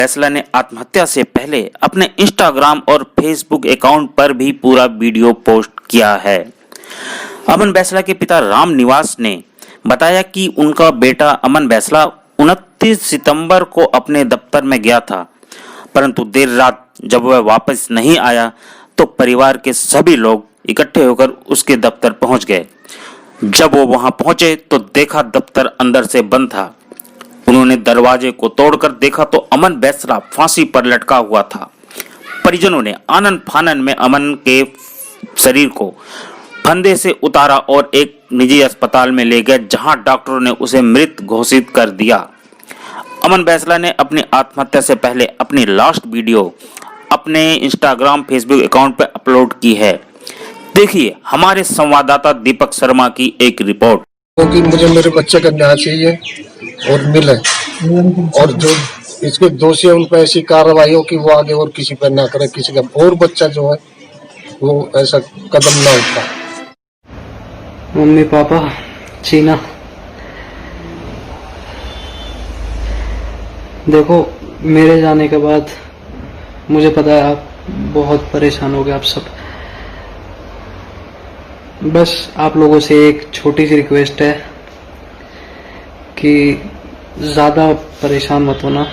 फैसला ने आत्महत्या से पहले अपने इंस्टाग्राम और फेसबुक अकाउंट पर भी पूरा वीडियो पोस्ट किया है। अमन बैसला के पिता राम निवास ने बताया कि उनका बेटा अमन बैसला 29 सितंबर को अपने दफ्तर में गया था, परंतु देर रात जब वह वापस नहीं आया तो परिवार के सभी लोग इकट्ठे होकर उसके दफ्तर पहुंच गए। जब वो वहां पहुंचे तो देखा दफ्तर अंदर से बंद था। उन्होंने दरवाजे को तोड़कर देखा तो अमन बैसला फांसी पर लटका हुआ था। परिजनों ने आनन फानन में अमन के शरीर को फंदे से उतारा और एक निजी अस्पताल में ले गए, जहां डॉक्टरों ने उसे मृत घोषित कर दिया। अमन बैसला ने अपनी आत्महत्या से पहले अपनी लास्ट वीडियो अपने इंस्टाग्राम फेसबुक अकाउंट पर अपलोड की है। देखिए हमारे संवाददाता दीपक शर्मा की एक रिपोर्ट। क्योंकि मुझे मेरे बच्चे का न्याय चाहिए और मिले, और जो इसके दोषी है उन पर ऐसी कार्रवाई हो कि वो आगे और किसी पर ना करे, किसी का और बच्चा जो है वो ऐसा कदम ना उठा। मम्मी पापा चीना, देखो मेरे जाने के बाद मुझे पता है आप बहुत परेशान हो गए आप सब। बस आप लोगों से एक छोटी सी रिक्वेस्ट है कि ज़्यादा परेशान मत होना।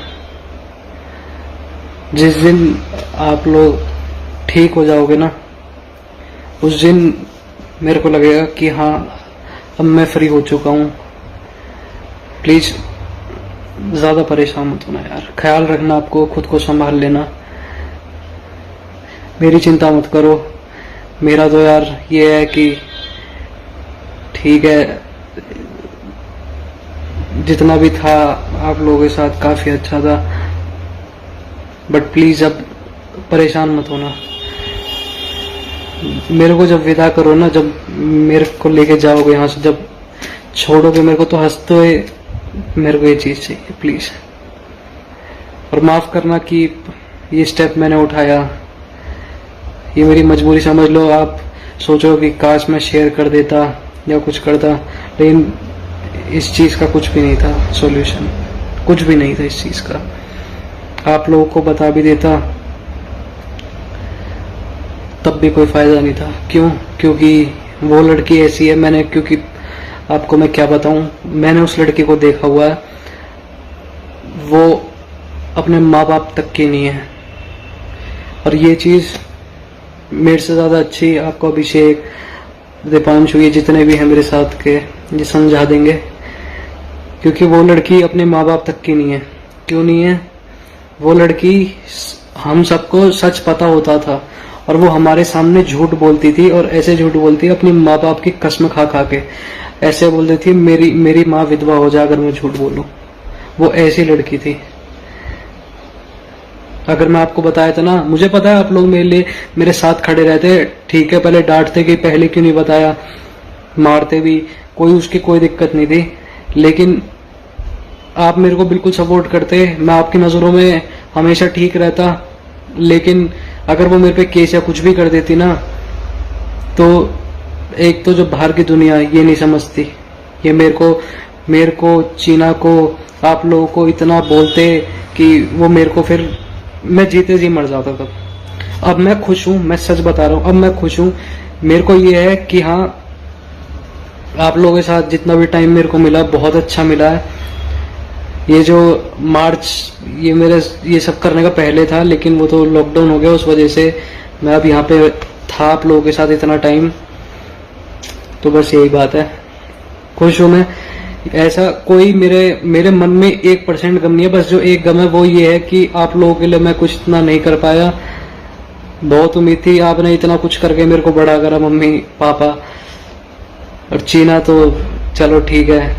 जिस दिन आप लोग ठीक हो जाओगे ना, उस दिन मेरे को लगेगा कि हाँ अब मैं फ्री हो चुका हूँ। प्लीज़ ज़्यादा परेशान मत होना यार, ख्याल रखना, आपको खुद को संभाल लेना, मेरी चिंता मत करो। मेरा तो यार ये है कि ठीक है, जितना भी था आप लोगों के साथ काफ़ी अच्छा था, बट प्लीज़ अब परेशान मत होना। मेरे को जब विदा करो ना, जब मेरे को लेके जाओगे यहाँ से, जब छोड़ोगे मेरे को, तो हंसते हुए मेरे को ये चीज़ चाहिए प्लीज़। और माफ़ करना कि ये स्टेप मैंने उठाया, ये मेरी मजबूरी समझ लो। आप सोचो कि काश मैं शेयर कर देता या कुछ करता, लेकिन इस चीज़ का कुछ भी नहीं था सॉल्यूशन, कुछ भी नहीं था इस चीज़ का। आप लोगों को बता भी देता तब भी कोई फ़ायदा नहीं था। क्यों? क्योंकि वो लड़की ऐसी है। क्योंकि आपको मैं क्या बताऊं, मैंने उस लड़की को देखा हुआ है, वो अपने माँ बाप तक की नहीं है। और ये चीज़ मेरे से ज़्यादा अच्छी आपको अभिषेक, दीपांशु, ये जितने भी हैं मेरे साथ के, ये समझा देंगे। क्योंकि वो लड़की अपने माँ बाप तक की नहीं है। क्यों नहीं है? वो लड़की, हम सबको सच पता होता था और वो हमारे सामने झूठ बोलती थी, और ऐसे झूठ बोलती अपनी माँ बाप की कसम खा खा के। ऐसे बोलती थी मेरी माँ विधवा हो जाए अगर मैं झूठ बोलूं। वो ऐसी लड़की थी। अगर मैं आपको बताया था ना, मुझे पता है आप लोग मेरे साथ खड़े रहते, ठीक है, पहले डांटते कि पहले क्यों नहीं बताया, मारते भी, उसकी कोई दिक्कत नहीं थी, लेकिन आप मेरे को बिल्कुल सपोर्ट करते, मैं आपकी नज़रों में हमेशा ठीक रहता। लेकिन अगर वो मेरे पे केस या कुछ भी कर देती ना, तो एक तो जो बाहर की दुनिया ये नहीं समझती, ये मेरे को चीना को, आप लोगों को इतना बोलते कि वो मेरे को, फिर मैं जीते जी मर जाता तब। अब मैं खुश हूँ, मैं सच बता रहा हूँ, अब मैं खुश हूँ। मेरे को ये है कि हाँ, आप लोगों के साथ जितना भी टाइम मेरे को मिला बहुत अच्छा मिला है। ये जो मार्च, ये सब करने का पहले था, लेकिन वो तो लॉकडाउन हो गया, उस वजह से मैं अब यहाँ पे था आप लोगों के साथ इतना टाइम। तो बस यही बात है, खुश हूँ मैं। ऐसा कोई मेरे मन में 1% गम नहीं है। बस जो एक गम है वो ये है कि आप लोगों के लिए मैं कुछ इतना नहीं कर पाया। बहुत उम्मीद थी, आपने इतना कुछ करके मेरे को बड़ा करा, मम्मी पापा और चीना, तो चलो ठीक है।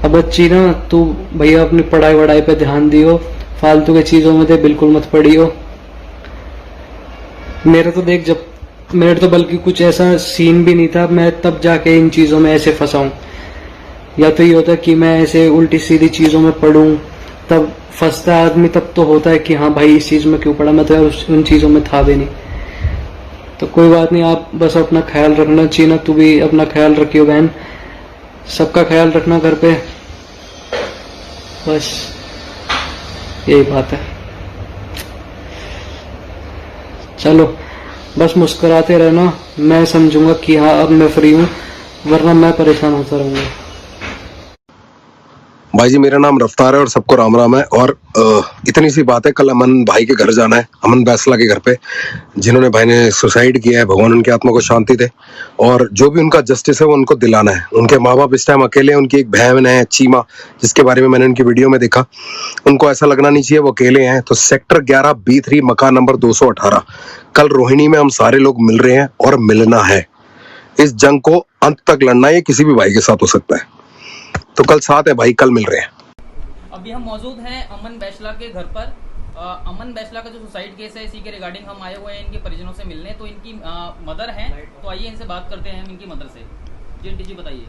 अब चीना तू भैया अपनी पढ़ाई वढ़ाई पे ध्यान दियो, फालतू के चीजों में तो बिल्कुल मत पड़ियो। मेरे तो बल्कि कुछ ऐसा सीन भी नहीं था, मैं तब जाके इन चीजों में ऐसे फंसा हूं। या तो ये होता है कि मैं ऐसे उल्टी सीधी चीजों में पढ़ूं, तब फंसता है आदमी, तब तो होता है कि हाँ भाई इस चीज में क्यों पड़ा, मैं तो यार उन चीजों में था भी नहीं। तो कोई बात नहीं, आप बस अपना ख्याल रखना। चीना तू भी अपना ख्याल रखियो बहन, सबका ख्याल रखना घर पे। बस यही बात है। चलो बस मुस्कुराते रहना, मैं समझूंगा कि हाँ अब मैं फ्री हूँ, वरना मैं परेशान होता रहूंगा। भाई जी मेरा नाम रफ्तार है और सबको राम राम है। और इतनी सी बात है, कल अमन भाई के घर जाना है, अमन बैसला के घर पे, जिन्होंने भाई ने सुसाइड किया है, भगवान उनकी आत्मा को शांति दे। और जो भी उनका जस्टिस है वो उनको दिलाना है। उनके माँ बाप इस टाइम अकेले हैं, उनकी एक बहन है चीमा, जिसके बारे में मैंने उनकी वीडियो में देखा। उनको ऐसा लगना नहीं चाहिए वो अकेले हैं। तो सेक्टर 11 B3 मकान नंबर 218 कल रोहिणी में हम सारे लोग मिल रहे हैं और मिलना है। इस जंग को अंत तक लड़ना है, ये किसी भी भाई के साथ हो सकता है। तो कल साथ है भाई, कल मिल रहे हैं। अभी हम मौजूद हैं अमन बैसला के घर पर। अमन बैसला का जो सुसाइड केस है, इसी के रिगार्डिंग हम आए हुए हैं इनके परिजनों से मिलने। तो इनकी मदर हैं, तो आइए इनसे बात करते हैं हम इनकी मदर से। जी आंटी जी बताइए।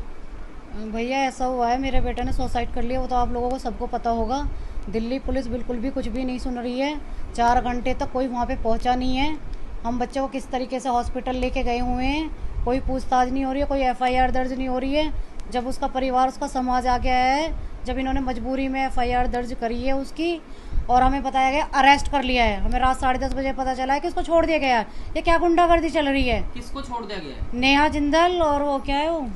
भैया ऐसा हुआ है, मेरे बेटे ने सुसाइड कर लिया, वो तो आप लोगों को सबको पता होगा। दिल्ली पुलिस बिल्कुल भी कुछ भी नहीं सुन रही है। 4 घंटे तक कोई वहाँ पे पहुँचा नहीं है। हम बच्चे को किस तरीके से हॉस्पिटल लेके गए हुए हैं, कोई पूछताछ नहीं हो रही है, कोई FIR दर्ज नहीं हो रही है। जब उसका परिवार, उसका समाज आ गया है, जब इन्होंने मजबूरी में FIR दर्ज करी है उसकी, और हमें बताया गया अरेस्ट कर लिया है। हमें रात 10:30 बजे पता चला है कि उसको छोड़ दिया गया है। ये क्या गुंडागर्दी चल रही है? किसको छोड़ दिया गया है? नेहा जिंदल और वो क्या है वो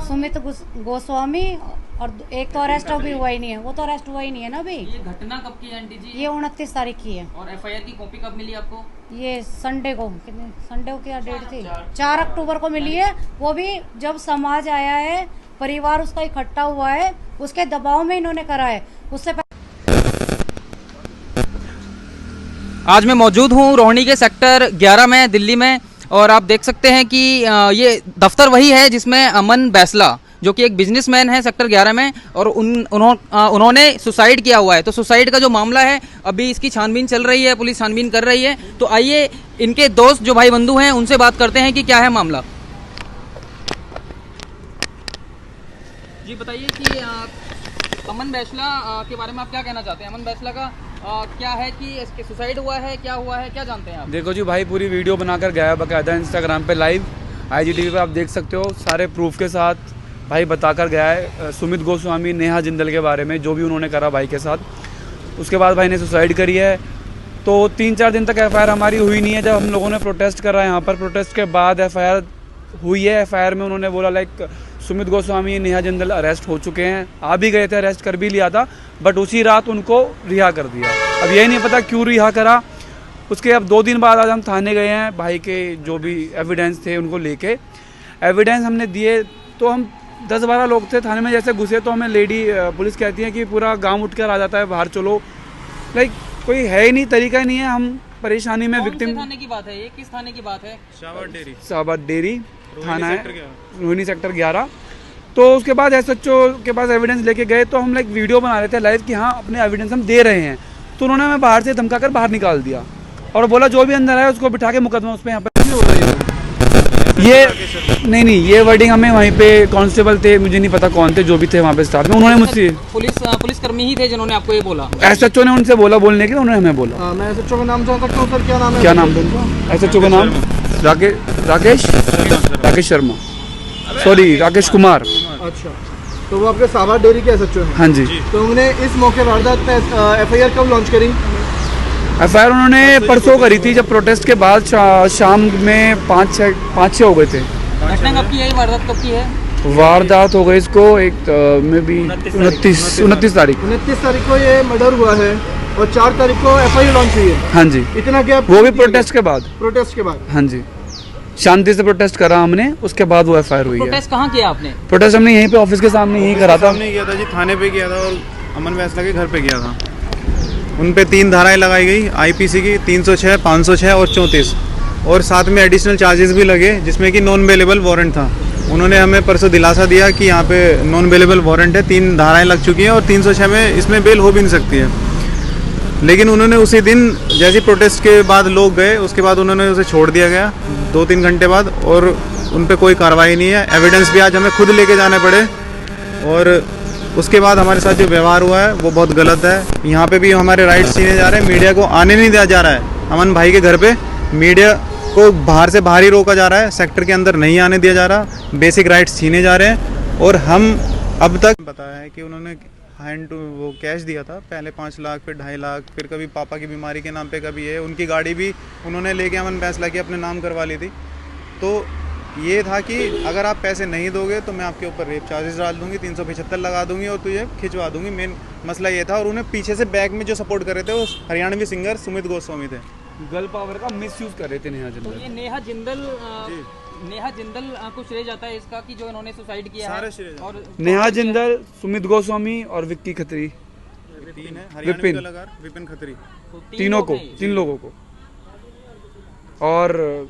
सुमित गोस्वामी, और एक तो अरेस्ट अभी हुआ ही नहीं है। वो तो अरेस्ट हुआ ही नहीं है ना अभी। ये घटना कब की है आंटी जी? ये 29 तारीख की है। और FIR की कॉपी कब मिली आपको? ये संडे को, कितने संडे को क्या डेट थी? 4 अक्टूबर को मिली है। वो भी जब समाज आया है, परिवार उसका इकट्ठा हुआ है, उसके दबाव में इन्होंने करा है। उससे आज मैं मौजूद हूँ रोहिणी के सेक्टर 11 में, दिल्ली में। और आप देख सकते हैं कि ये दफ्तर वही है जिसमें अमन बैसला, जो कि एक बिजनेसमैन है सेक्टर 11 में, और उन्होंने सुसाइड किया हुआ है। तो सुसाइड का जो मामला है, अभी इसकी छानबीन चल रही है, पुलिस छानबीन कर रही है। तो आइए इनके दोस्त जो भाई बंधु हैं उनसे बात करते हैं कि क्या है मामला। जी बताइए कि अमन बैसला के बारे में आप क्या कहना चाहते हैं? अमन बैसला का क्या है कि इसके सुसाइड हुआ है, क्या हुआ है, क्या जानते हैं आप? देखो जी भाई, पूरी वीडियो बनाकर गया है बकायदा इंस्टाग्राम पे लाइव, IGTV पे आप देख सकते हो, सारे प्रूफ के साथ भाई बताकर गया है सुमित गोस्वामी, नेहा जिंदल के बारे में, जो भी उन्होंने करा भाई के साथ। उसके बाद भाई ने सुसाइड करी है। तो 3-4 दिन तक FIR हमारी हुई नहीं है। जब हम लोगों ने प्रोटेस्ट करा यहाँ पर, प्रोटेस्ट के बाद FIR हुई है। FIR में उन्होंने बोला लाइक सुमित गोस्वामी, नेहा जिंदल अरेस्ट हो चुके हैं। आ भी गए थे, अरेस्ट कर भी लिया था, बट उसी रात उनको रिहा कर दिया। अब यही नहीं पता क्यों रिहा करा। उसके अब 2 दिन बाद आज हम थाने गए हैं, भाई के जो भी एविडेंस थे उनको लेके। एविडेंस हमने दिए तो हम 10-12 लोग थे थाने में। जैसे घुसे तो हमें लेडी पुलिस कहती है कि पूरा गांव उठकर आ जाता है, बाहर चलो। लाइक कोई है ही नहीं, तरीका ही नहीं है। हम परेशानी में विक्टिम। कौन से थाने की बात है ये? किस थाने की बात है? शाहबाद डेरी थाना है, रोहिणी सेक्टर 11। तो उसके बाद SHO के पास एविडेंस लेके गए तो हम लाइक वीडियो बना रहे थे लाइव कि हाँ अपने एविडेंस हम दे रहे हैं। तो उन्होंने हमें बाहर से धमका कर बाहर निकाल दिया और बोला जो भी अंदर है उसको बिठा के मुकदमा उस पर यहाँ पर। ये नहीं, ये वर्डिंग हमें वहीं पे कांस्टेबल थे, मुझे नहीं पता कौन थे, जो भी थे वहाँ पे स्टाफ में, उन्होंने मुझसे पुलिसकर्मी ही थे जिन्होंने आपको ये बोला? SHO ने उनसे बोला बोलने के, उन्होंने हमें बोला। मैं SHO का नाम जान सकता हूँ सर? क्या नाम है? क्या नाम है SHO का नाम? राकेश शर्मा, सॉरी राकेश कुमार। अच्छा, तो वो आपके शाहबाद डेयरी के SHO हैं? हाँ जी। तो उन्होंने इस मौके वारदात पे FIR कब लॉन्च करी? FIR उन्होंने परसों करी थी, जब प्रोटेस्ट के बाद शाम में 5-6 हो गए थे। घटना कब की है? वारदात कब की है? वारदात हो गई इसको में भी 29 तारीख। 29 तारीख को ये मर्डर हुआ है और 4 तारीख को FIR लॉन्च हुई है। हाँ जी। इतना गैप? वो भी प्रोटेस्ट के बाद। प्रोटेस्ट के बाद? हाँ जी, शांति से प्रोटेस्ट करा हमने, उसके बाद वो FIR हुई है। प्रोटेस्ट कहाँ किया आपने? प्रोटेस्ट हमने यहीं पे ऑफिस के सामने यहीं करा था। किया था जी, थाने पे किया था और अमन बैसला के घर पे किया था। उन पे 3 धाराएं लगाई गई IPC की, 306, 506 और 34, और साथ में एडिशनल चार्जेस भी लगे जिसमें कि नॉन बेलेबल वारंट था। उन्होंने हमें परसों दिलासा दिया कि यहाँ पे नॉन बेलेबल वारंट है, 3 धाराएं लग चुकी हैं और 306 में इसमें बेल हो भी नहीं सकती है। लेकिन उन्होंने उसी दिन जैसे प्रोटेस्ट के बाद लोग गए, उसके बाद उन्होंने उसे छोड़ दिया गया 2-3 घंटे बाद, और उन पे कोई कार्रवाई नहीं है। एविडेंस भी आज हमें खुद लेके जाने पड़े, और उसके बाद हमारे साथ जो व्यवहार हुआ है वो बहुत गलत है। यहाँ पे भी हमारे राइट्स छीने जा रहे हैं, मीडिया को आने नहीं दिया जा रहा है। अमन भाई के घर पे मीडिया को बाहर से बाहर ही रोका जा रहा है, सेक्टर के अंदर नहीं आने दिया जा रहा, बेसिक राइट्स छीने जा रहे हैं। और हम अब तक बताया है कि उन्होंने हैंड टू वो कैश दिया था, पहले 5 लाख फिर 2.5 लाख, फिर कभी पापा की बीमारी के नाम पे कभी है। उनकी गाड़ी भी उन्होंने लेके अमन बैसला की अपने नाम करवा ली थी। तो ये था कि अगर आप पैसे नहीं दोगे तो मैं आपके ऊपर रेप चार्जेस डाल दूंगी, 375 लगा दूंगी और तुझे खिंचवा दूंगी। मेन मसला ये था। और उन्हें पीछे से बैक में जो सपोर्ट कर रहे थे वो हरियाणवी सिंगर सुमित गोस्वामी थे। गर्ल पावर का मिसयूज कर रहे थे नेहा तो जिंदल। ये नेहा जिंदल को श्रेय जाता है इसका कि जो इन्होंने सुसाइड किया सारे है। श्रेय जाता और नेहा जिंदल, सुमित गोस्वामी और विक्की खत्री, 3 है हरियाणवी कलाकार विपिन खत्री। तो तीन लोगों को। और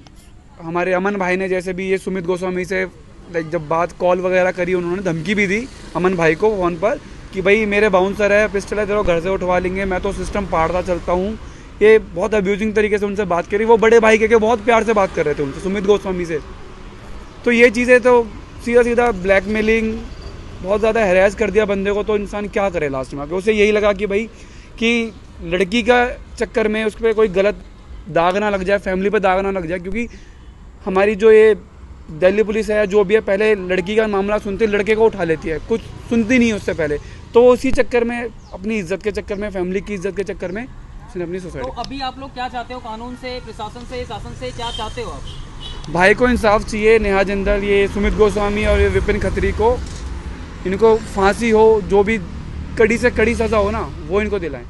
हमारे अमन भाई ने जैसे भी ये सुमित गोस्वामी से लाइक जब बात कॉल वगैरह करी, उन्होंने धमकी भी दी अमन भाई को फ़ोन पर कि भाई मेरे बाउंसर है, पिस्टल है, तेरे को घर से उठवा लेंगे, मैं तो सिस्टम पाड़ता चलता हूँ। ये बहुत अब्यूजिंग तरीके से उनसे बात करी। वो बड़े भाई के बहुत प्यार से बात कर रहे थे उनसे, सुमित गोस्वामी से। तो ये चीज़ें तो सीधा ब्लैकमेलिंग, बहुत ज़्यादा हैरेस कर दिया बंदे को। तो इंसान क्या करे लास्ट में आके? उसे यही लगा कि भाई कि लड़की का चक्कर में उस पर कोई गलत दाग ना लग जाए, फैमिली पे दाग ना लग जाए। क्योंकि हमारी जो ये दिल्ली पुलिस है, जो भी है, पहले लड़की का मामला सुनते लड़के को उठा लेती है, कुछ सुनती नहीं है उससे पहले। तो उसी चक्कर में, अपनी इज्जत के चक्कर में, फैमिली की इज्जत के चक्कर में उसने अपनी सुसाइड। तो अभी आप लोग क्या चाहते हो? कानून से, प्रशासन से, शासन से क्या चाहते हो आप? भाई को इंसाफ चाहिए। नेहा जिंदल, ये सुमित गोस्वामी और ये विपिन खत्री को, इनको फांसी हो, जो भी कड़ी से कड़ी सज़ा हो ना, वो इनको दिलाएं।